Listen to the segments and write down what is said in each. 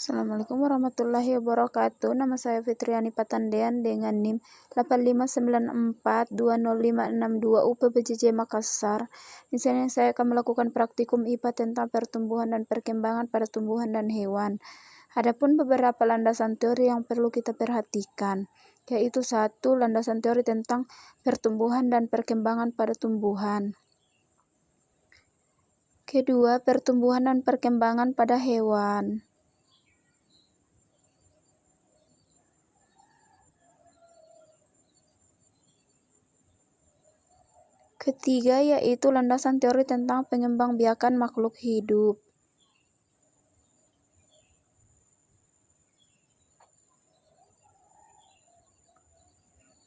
Assalamualaikum warahmatullahi wabarakatuh. Nama saya Fitriani Patandean dengan NIM 859420562 UPBJJ Makassar. Di sini saya akan melakukan praktikum IPA tentang pertumbuhan dan perkembangan pada tumbuhan dan hewan. Adapun beberapa landasan teori yang perlu kita perhatikan, yaitu 1. Landasan teori tentang pertumbuhan dan perkembangan pada tumbuhan. Kedua, pertumbuhan dan perkembangan pada hewan. Ketiga, yaitu landasan teori tentang pengembangbiakan makhluk hidup.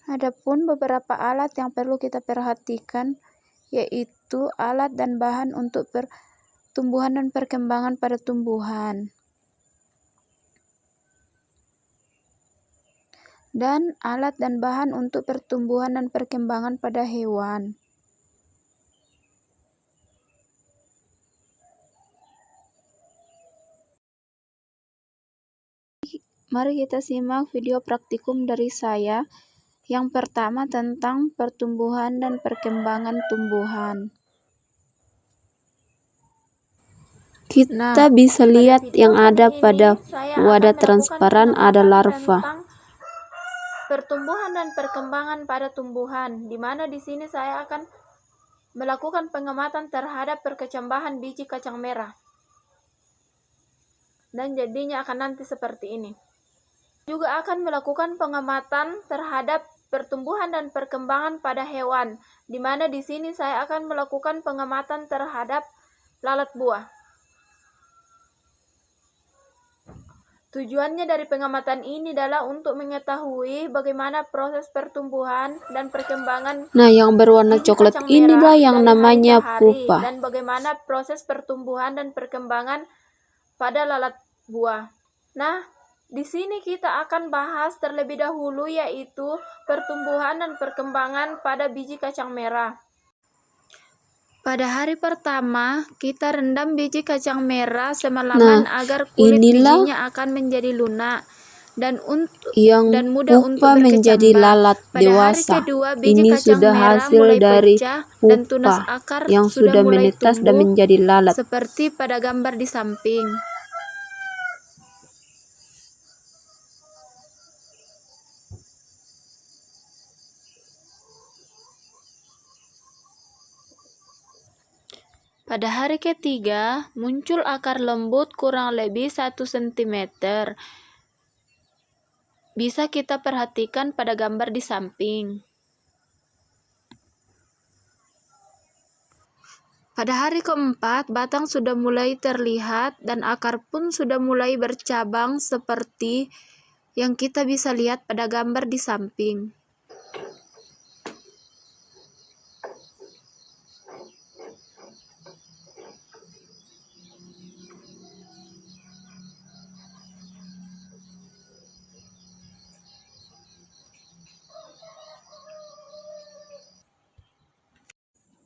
Adapun beberapa alat yang perlu kita perhatikan, yaitu alat dan bahan untuk pertumbuhan dan perkembangan pada tumbuhan. Dan alat dan bahan untuk pertumbuhan dan perkembangan pada hewan. Mari kita simak video praktikum dari saya. Yang pertama tentang pertumbuhan dan perkembangan tumbuhan. Kita bisa lihat yang ada pada wadah transparan ada larva. Pertumbuhan dan perkembangan pada tumbuhan, di mana di sini saya akan melakukan pengamatan terhadap perkecambahan biji kacang merah. Dan jadinya akan nanti seperti ini. Juga akan melakukan pengamatan terhadap pertumbuhan dan perkembangan pada hewan, di mana di sini saya akan melakukan pengamatan terhadap lalat buah. Tujuannya dari pengamatan ini adalah untuk mengetahui bagaimana proses pertumbuhan dan perkembangan Yang berwarna coklat inilah yang namanya pupa. Dan bagaimana proses pertumbuhan dan perkembangan pada lalat buah. Di sini kita akan bahas terlebih dahulu yaitu pertumbuhan dan perkembangan pada biji kacang merah. Pada hari pertama, kita rendam biji kacang merah semalaman agar kulit bijinya akan menjadi lunak dan mudah untuk berkecambah. Menjadi lalat dewasa. Kedua, biji Ini kacang sudah merah hasil mulai dari pecah pupa dan tunas akar yang sudah mulai menetas tumbuh, dan menjadi lalat. seperti pada gambar di samping. Pada hari ketiga, muncul akar lembut kurang lebih 1 cm. Bisa kita perhatikan pada gambar di samping. Pada hari keempat, batang sudah mulai terlihat dan akar pun sudah mulai bercabang seperti yang kita bisa lihat pada gambar di samping.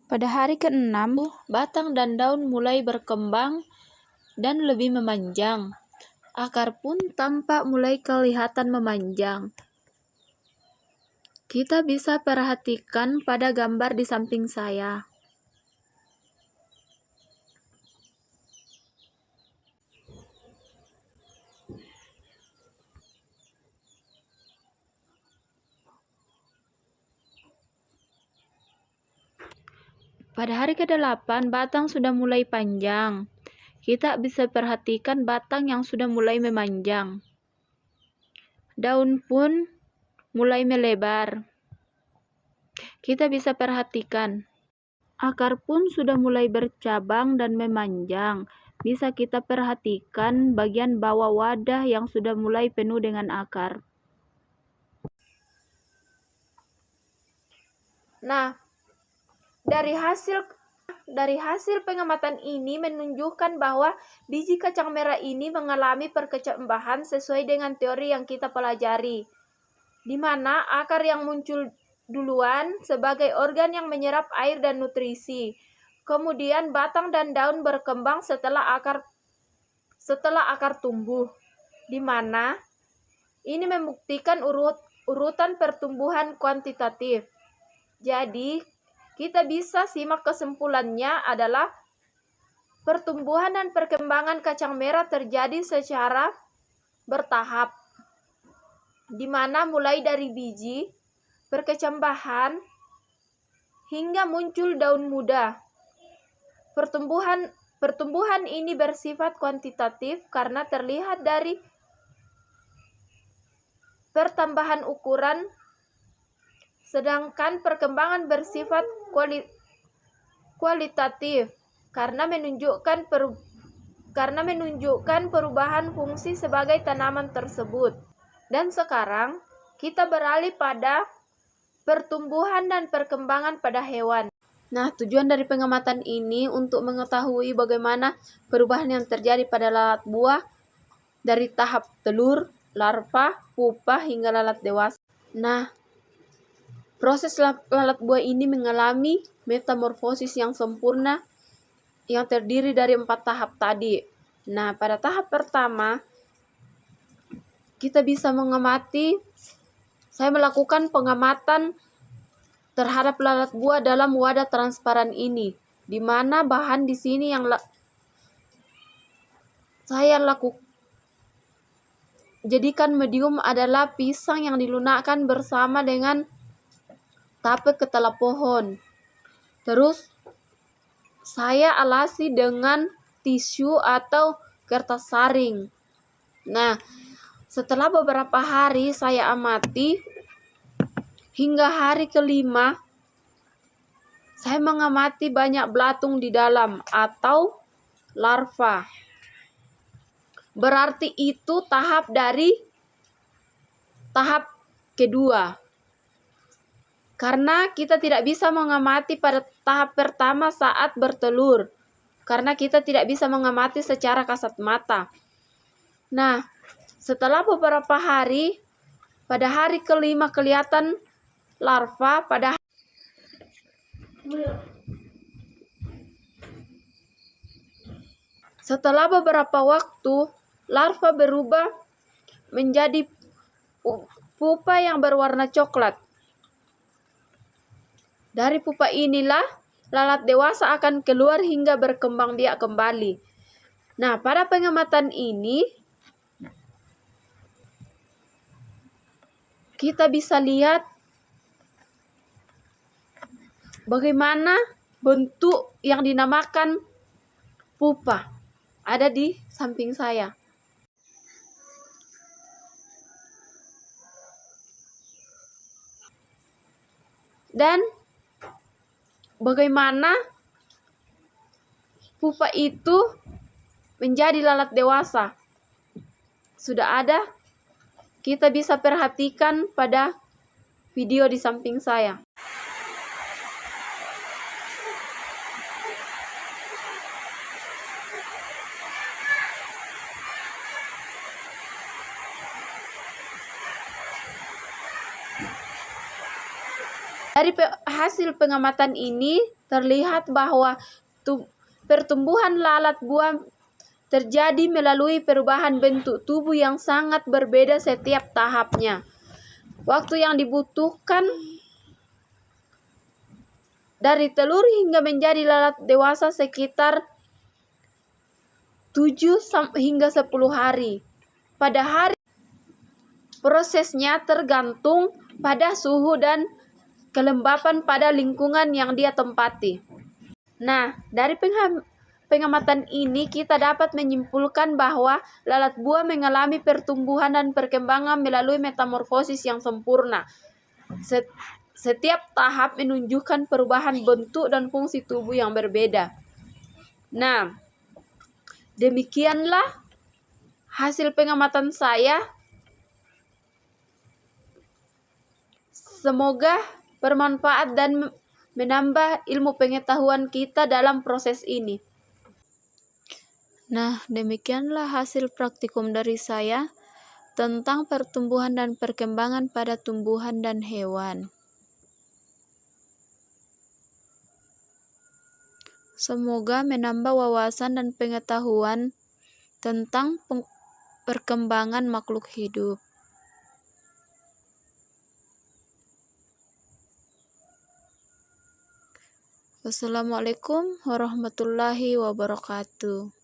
Pada hari ke-6, batang dan daun mulai berkembang dan lebih memanjang. Akar pun tampak mulai kelihatan memanjang. Kita bisa perhatikan pada gambar di samping saya. Pada hari ke-8, batang sudah mulai panjang. Kita bisa perhatikan batang yang sudah mulai memanjang. Daun pun mulai melebar. Kita bisa perhatikan. Akar pun sudah mulai bercabang dan memanjang. Bisa kita perhatikan bagian bawah wadah yang sudah mulai penuh dengan akar. Dari hasil pengamatan ini menunjukkan bahwa biji kacang merah ini mengalami perkecambahan sesuai dengan teori yang kita pelajari, di mana akar yang muncul duluan sebagai organ yang menyerap air dan nutrisi. Kemudian batang dan daun berkembang setelah akar tumbuh. di mana ini membuktikan urutan pertumbuhan kuantitatif. Jadi, kita bisa simak kesimpulannya adalah pertumbuhan dan perkembangan kacang merah terjadi secara bertahap, di mana mulai dari biji, perkecambahan, hingga muncul daun muda. Pertumbuhan ini bersifat kuantitatif karena terlihat dari pertambahan ukuran, sedangkan perkembangan bersifat kualitatif karena menunjukkan perubahan fungsi sebagai tanaman tersebut. Dan sekarang kita beralih pada pertumbuhan dan perkembangan pada hewan. Nah, tujuan dari pengamatan ini untuk mengetahui bagaimana perubahan yang terjadi pada lalat buah dari tahap telur, larva, pupa, hingga lalat dewasa. Nah, proses lalat buah ini mengalami metamorfosis yang sempurna yang terdiri dari 4 tahap tadi. Nah, pada tahap pertama, kita bisa saya melakukan pengamatan terhadap lalat buah dalam wadah transparan ini, di mana bahan di sini yang saya jadikan medium adalah pisang yang dilunakkan bersama dengan tape ketela pohon. Terus saya alasi dengan tisu atau kertas saring. Nah, setelah beberapa hari saya amati, hingga hari kelima saya mengamati banyak belatung di dalam atau larva. Berarti itu tahap kedua. Karena kita tidak bisa mengamati pada tahap pertama saat bertelur. Karena kita tidak bisa mengamati secara kasat mata. Nah, setelah beberapa hari, pada hari kelima kelihatan larva, setelah beberapa waktu, larva berubah menjadi pupa yang berwarna coklat. Dari pupa inilah lalat dewasa akan keluar hingga berkembang biak kembali. Nah, pada pengamatan ini kita bisa lihat bagaimana bentuk yang dinamakan pupa ada di samping saya. Dan bagaimana pupa itu menjadi lalat dewasa sudah ada, kita bisa perhatikan pada video di samping saya. Dari hasil pengamatan ini terlihat bahwa pertumbuhan lalat buah terjadi melalui perubahan bentuk tubuh yang sangat berbeda setiap tahapnya. Waktu yang dibutuhkan dari telur hingga menjadi lalat dewasa sekitar 7 hingga 10 hari. Pada hari prosesnya tergantung pada suhu dan kelembapan pada lingkungan yang dia tempati. Nah, dari pengamatan ini kita dapat menyimpulkan bahwa lalat buah mengalami pertumbuhan dan perkembangan melalui metamorfosis yang sempurna. Setiap tahap menunjukkan perubahan bentuk dan fungsi tubuh yang berbeda. Nah, demikianlah hasil pengamatan saya. Semoga bermanfaat dan menambah ilmu pengetahuan kita dalam proses ini. Nah, demikianlah hasil praktikum dari saya tentang pertumbuhan dan perkembangan pada tumbuhan dan hewan. Semoga menambah wawasan dan pengetahuan tentang perkembangan makhluk hidup. Wassalamualaikum warahmatullahi wabarakatuh.